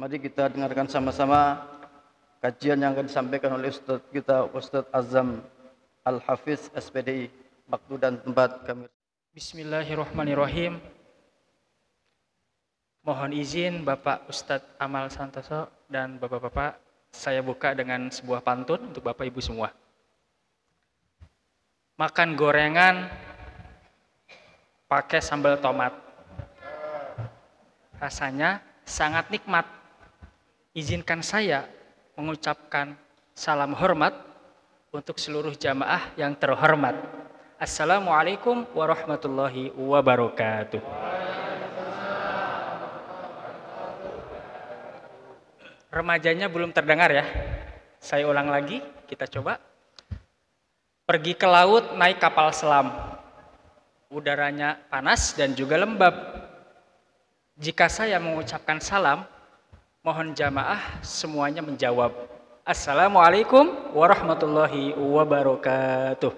Mari kita dengarkan sama-sama kajian yang akan disampaikan oleh Ustadz kita, Ustadz Azam Al-Hafiz SPDI. Waktu dan tempat kami. Bismillahirrahmanirrahim. Mohon izin Bapak Ustadz Amal Santoso dan Bapak-Bapak, saya buka dengan sebuah pantun untuk Bapak Ibu semua. Makan gorengan pakai sambal tomat, rasanya sangat nikmat. Izinkan saya mengucapkan salam hormat untuk seluruh jamaah yang terhormat. Assalamualaikum warahmatullahi wabarakatuh. Remajanya belum terdengar ya. Saya ulang lagi, kita coba. Pergi ke laut naik kapal selam. Udaranya panas dan juga lembab. Jika saya mengucapkan salam, mohon jamaah semuanya menjawab. Assalamualaikum warahmatullahi wabarakatuh.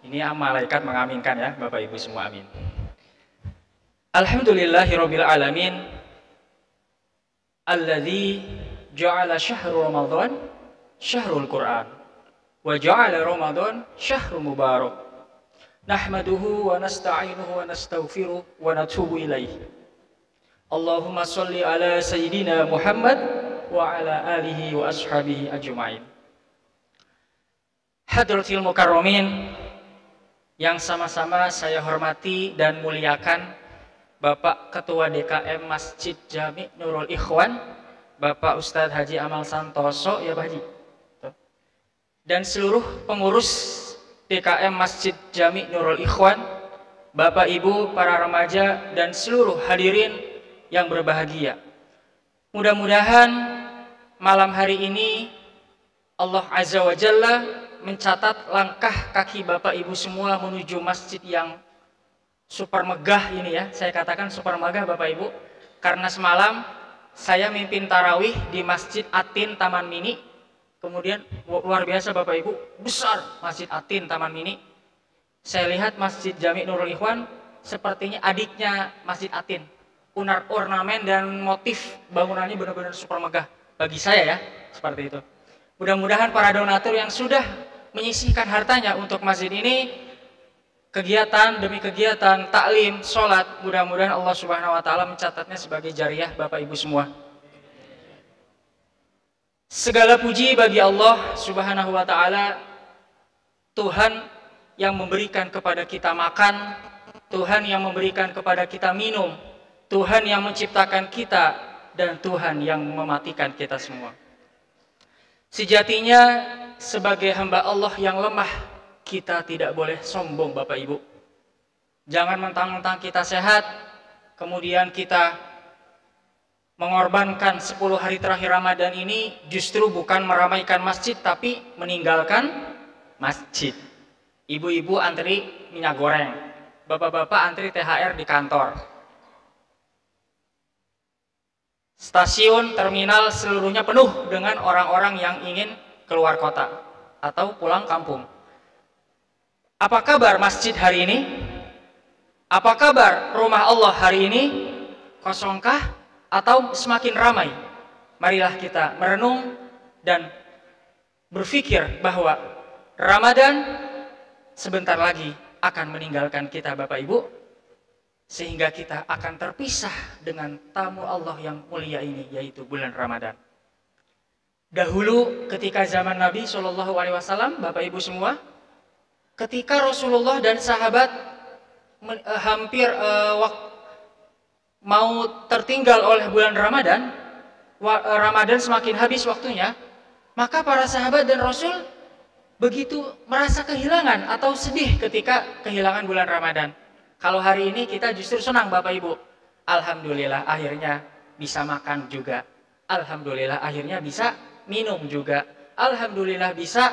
Ini malaikat mengaminkan ya, Bapak Ibu semua, amin. Alhamdulillahirabbil alamin. Alladzi ja'ala syahru Ramadan syahrul Qur'an wa ja'ala Ramadan syahrul mubarak. Nahmaduhu wa nasta'inuhu wa nastaghfiruh wa natubu ilaih. Allahumma sholli ala sayyidina Muhammad wa ala alihi wa ashabihi ajma'in. Hadratil mukarramin yang sama-sama saya hormati dan muliakan, Bapak Ketua DKM Masjid Jami Nurul Ikhwan, Bapak Ustadz Haji Amal Santoso ya Pak Haji, dan seluruh pengurus DKM Masjid Jami Nurul Ikhwan, Bapak Ibu, para remaja, dan seluruh hadirin yang berbahagia. Mudah-mudahan malam hari ini Allah Azza wa Jalla mencatat langkah kaki Bapak Ibu semua menuju masjid yang super megah ini ya. Saya katakan super megah Bapak Ibu, karena semalam saya mimpin tarawih di Masjid Atin Taman Mini. Kemudian luar biasa Bapak Ibu, besar Masjid Atin Taman Mini. Saya lihat Masjid Jami Nurul Ikhwan sepertinya adiknya Masjid Atin. Ornamen dan motif bangunannya benar-benar super megah bagi saya ya, seperti itu. Mudah-mudahan para donatur yang sudah menyisihkan hartanya untuk masjid ini, kegiatan demi kegiatan, taklim, sholat, mudah-mudahan Allah Subhanahu wa Ta'ala mencatatnya sebagai jariyah Bapak Ibu semua. Segala puji bagi Allah Subhanahu wa Ta'ala, Tuhan yang memberikan kepada kita makan, Tuhan yang memberikan kepada kita minum, Tuhan yang menciptakan kita, dan Tuhan yang mematikan kita semua. Sejatinya sebagai hamba Allah yang lemah, kita tidak boleh sombong Bapak Ibu. Jangan mentang-mentang kita sehat, kemudian kita mengorbankan 10 hari terakhir Ramadan ini justru bukan meramaikan masjid, tapi meninggalkan masjid. Ibu-ibu antri minyak goreng, bapak-bapak antri THR di kantor. Stasiun, terminal seluruhnya penuh dengan orang-orang yang ingin keluar kota atau pulang kampung. Apa kabar masjid hari ini? Apa kabar rumah Allah hari ini? Kosongkah atau semakin ramai? Marilah kita merenung dan berpikir bahwa Ramadan sebentar lagi akan meninggalkan kita Bapak Ibu, sehingga kita akan terpisah dengan tamu Allah yang mulia ini, yaitu bulan Ramadan. Dahulu ketika zaman Nabi Shallallahu Alaihi Wasallam, Bapak Ibu semua, ketika Rasulullah dan sahabat hampir mau tertinggal oleh bulan Ramadan, Ramadan semakin habis waktunya, maka para sahabat dan Rasul begitu merasa kehilangan atau sedih ketika kehilangan bulan Ramadan. Kalau hari ini kita justru senang Bapak Ibu. Alhamdulillah akhirnya bisa makan juga. Alhamdulillah akhirnya bisa minum juga. Alhamdulillah bisa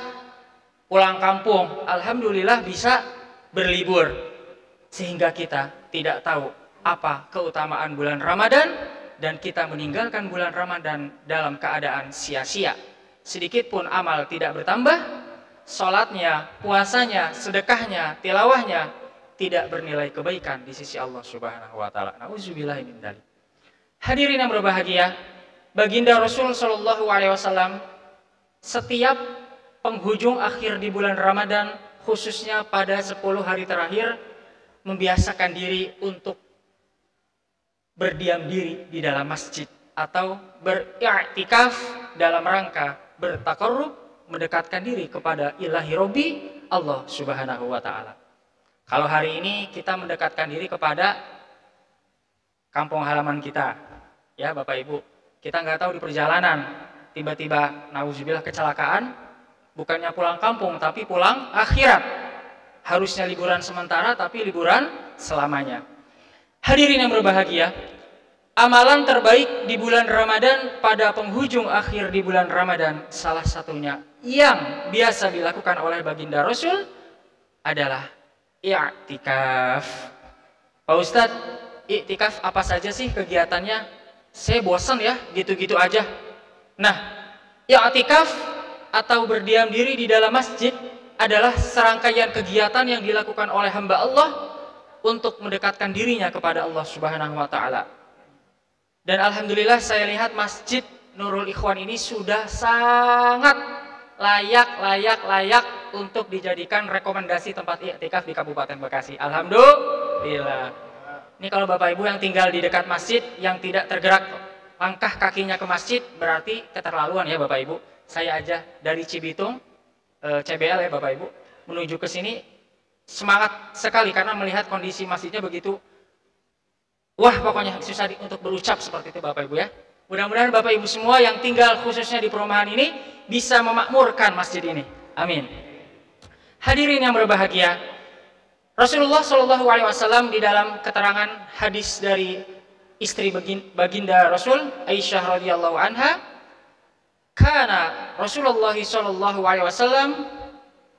pulang kampung. Alhamdulillah bisa berlibur. Sehingga kita tidak tahu apa keutamaan bulan Ramadan dan kita meninggalkan bulan Ramadan dalam keadaan sia-sia. Sedikit pun amal tidak bertambah, salatnya, puasanya, sedekahnya, tilawahnya tidak bernilai kebaikan di sisi Allah Subhanahu wa taala. Nauzubillahi min dzalik. Hadirin yang berbahagia, baginda Rasul sallallahu alaihi wasallam setiap penghujung akhir di bulan Ramadan, khususnya pada 10 hari terakhir, membiasakan diri untuk berdiam diri di dalam masjid atau beriktikaf dalam rangka bertakarrub, mendekatkan diri kepada ilahi Robbi Allah Subhanahu wa taala. Kalau hari ini kita mendekatkan diri kepada kampung halaman kita, ya Bapak Ibu, kita nggak tahu di perjalanan tiba-tiba nauzubillah kecelakaan, bukannya pulang kampung tapi pulang akhirat. Harusnya liburan sementara tapi liburan selamanya. Hadirin yang berbahagia, amalan terbaik di bulan Ramadan pada penghujung akhir di bulan Ramadan, salah satunya yang biasa dilakukan oleh baginda Rasul adalah i'tikaf. Pak Ustadz, i'tikaf apa saja sih kegiatannya? Saya bosan ya, gitu-gitu aja. Nah, i'tikaf atau berdiam diri di dalam masjid adalah serangkaian kegiatan yang dilakukan oleh hamba Allah untuk mendekatkan dirinya kepada Allah Subhanahu wa taala. Dan alhamdulillah saya lihat Masjid Nurul Ikhwan ini sudah sangat layak untuk dijadikan rekomendasi tempat i'tikaf di Kabupaten Bekasi. Alhamdulillah. Ini kalau Bapak Ibu yang tinggal di dekat masjid yang tidak tergerak langkah kakinya ke masjid berarti keterlaluan ya Bapak Ibu. Saya aja dari Cibitung, CBL ya Bapak Ibu, menuju ke sini semangat sekali karena melihat kondisi masjidnya begitu. Wah, pokoknya susah untuk berucap seperti itu Bapak Ibu ya. Mudah-mudahan Bapak Ibu semua yang tinggal khususnya di perumahan ini bisa memakmurkan masjid ini. Amin. Hadirin yang berbahagia, Rasulullah Shallallahu Alaihi Wasallam di dalam keterangan hadis dari istri baginda Rasul Aisyah radhiyallahu anha, kana Rasulullah Shallallahu Alaihi Wasallam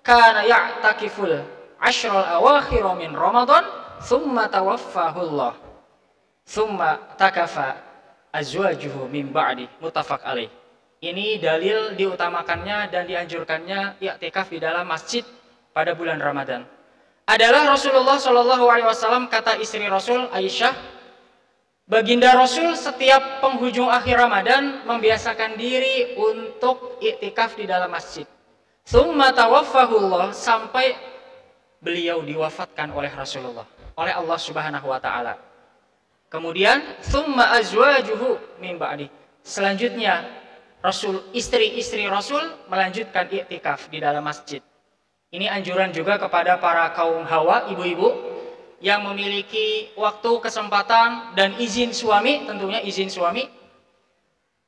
kana ya'takiful ashral awakhir min Ramadan, thumma tawaffahullah, thumma takafa azwajuhu min ba'di, muttafaq alaih. Ini dalil diutamakannya dan dianjurkannya i'tikaf di dalam masjid pada bulan Ramadan. Adalah Rasulullah Shallallahu Alaihi Wasallam, kata istri Rasul Aisyah, baginda Rasul setiap penghujung akhir Ramadan membiasakan diri untuk i'tikaf di dalam masjid. Tsumma tawaffahullah, sampai beliau diwafatkan oleh Rasulullah, oleh Allah Subhanahu wa taala. Kemudian tsumma azwajuhu min ba'di. Selanjutnya Rasul, istri-istri Rasul melanjutkan i'tikaf di dalam masjid. Ini anjuran juga kepada para kaum hawa, ibu-ibu yang memiliki waktu, kesempatan dan izin suami, tentunya izin suami,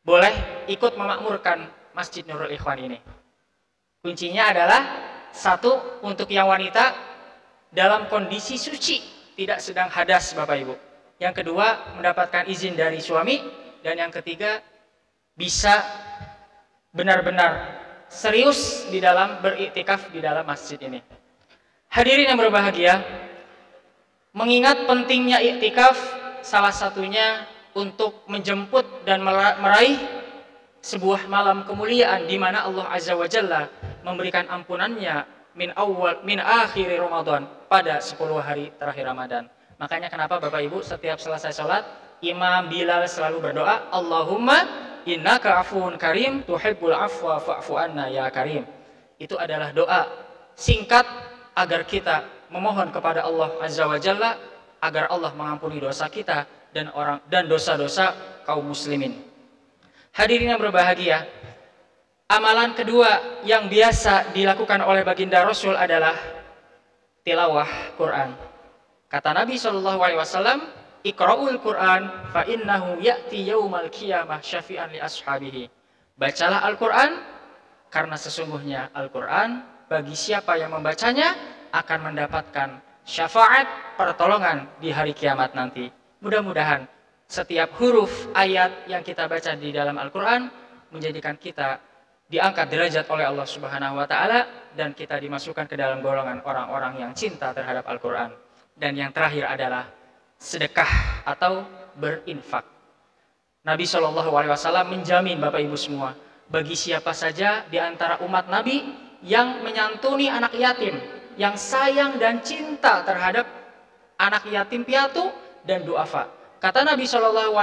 boleh ikut memakmurkan Masjid Nurul Ikhwan ini. Kuncinya adalah satu, untuk yang wanita dalam kondisi suci, tidak sedang hadas Bapak Ibu. Yang kedua, mendapatkan izin dari suami. Dan yang ketiga, bisa benar-benar serius di dalam beriktikaf di dalam masjid ini. Hadirin yang berbahagia, mengingat pentingnya iktikaf, salah satunya untuk menjemput dan meraih sebuah malam kemuliaan di mana Allah Azza wa Jalla memberikan ampunannya min akhir Ramadan, pada 10 hari terakhir Ramadan. Makanya kenapa Bapak Ibu setiap selesai sholat, Imam Bilal selalu berdoa, Allahumma innaka afuwun karim tuhibbul afwa fa'fu anna ya karim. Itu adalah doa singkat agar kita memohon kepada Allah Azza wa Jalla agar Allah mengampuni dosa kita dan dosa-dosa kaum muslimin. Hadirin yang berbahagia, amalan kedua yang biasa dilakukan oleh baginda Rasul adalah tilawah Quran. Kata Nabi SAW, Iqra'ul Quran fa innahu ya'ti yaumal qiyamah syafi'an li ashabihi. Bacalah Al-Quran karena sesungguhnya Al-Quran bagi siapa yang membacanya akan mendapatkan syafaat pertolongan di hari kiamat nanti. Mudah-mudahan setiap huruf ayat yang kita baca di dalam Al-Quran menjadikan kita diangkat derajat oleh Allah Subhanahu wa taala dan kita dimasukkan ke dalam golongan orang-orang yang cinta terhadap Al-Quran. Dan yang terakhir adalah sedekah atau berinfak. Nabi SAW menjamin Bapak Ibu semua, bagi siapa saja di antara umat Nabi yang menyantuni anak yatim, yang sayang dan cinta terhadap anak yatim piatu dan duafa. Kata Nabi SAW,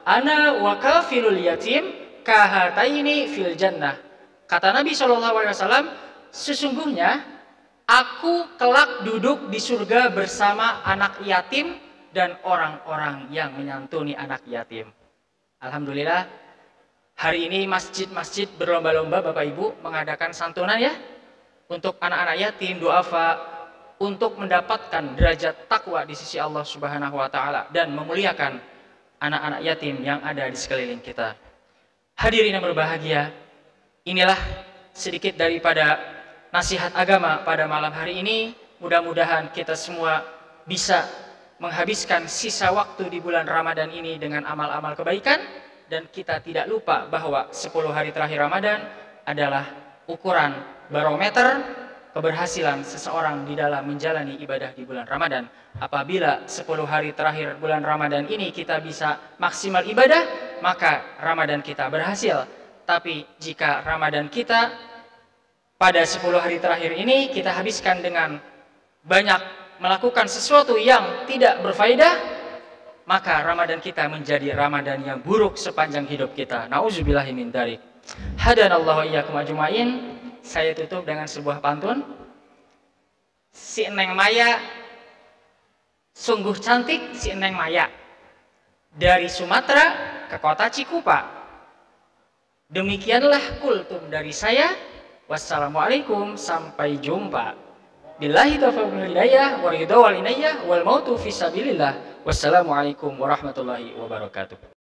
ana wa kafilul yatim kahataini fil jannah. Kata Nabi SAW, sesungguhnya aku kelak duduk di surga bersama anak yatim dan orang-orang yang menyantuni anak yatim. Alhamdulillah, hari ini masjid-masjid berlomba-lomba Bapak Ibu mengadakan santunan ya untuk anak-anak yatim, duafa, untuk mendapatkan derajat takwa di sisi Allah Subhanahu wa taala dan memuliakan anak-anak yatim yang ada di sekeliling kita. Hadirin yang berbahagia, inilah sedikit daripada nasihat agama pada malam hari ini. Mudah-mudahan kita semua bisa menghabiskan sisa waktu di bulan Ramadan ini dengan amal-amal kebaikan, dan kita tidak lupa bahwa 10 hari terakhir Ramadan adalah ukuran barometer keberhasilan seseorang di dalam menjalani ibadah di bulan Ramadan. Apabila 10 hari terakhir bulan Ramadan ini kita bisa maksimal ibadah, maka Ramadan kita berhasil. Tapi jika Ramadan kita pada 10 hari terakhir ini kita habiskan dengan banyak melakukan sesuatu yang tidak berfaedah, maka Ramadan kita menjadi Ramadan yang buruk sepanjang hidup kita. Nauzubillahi min dzalik. Hadanallahu iyyakum ajmain. Saya tutup dengan sebuah pantun. Si Neng Maya sungguh cantik, si Neng Maya dari Sumatera ke kota Cikupa. Demikianlah kultum dari saya. Wassalamualaikum, sampai jumpa. Billahi taufiq wal hidayah wa ridha wal inayah wal mautu fi sabilillah. Wassalamualaikum warahmatullahi wabarakatuh.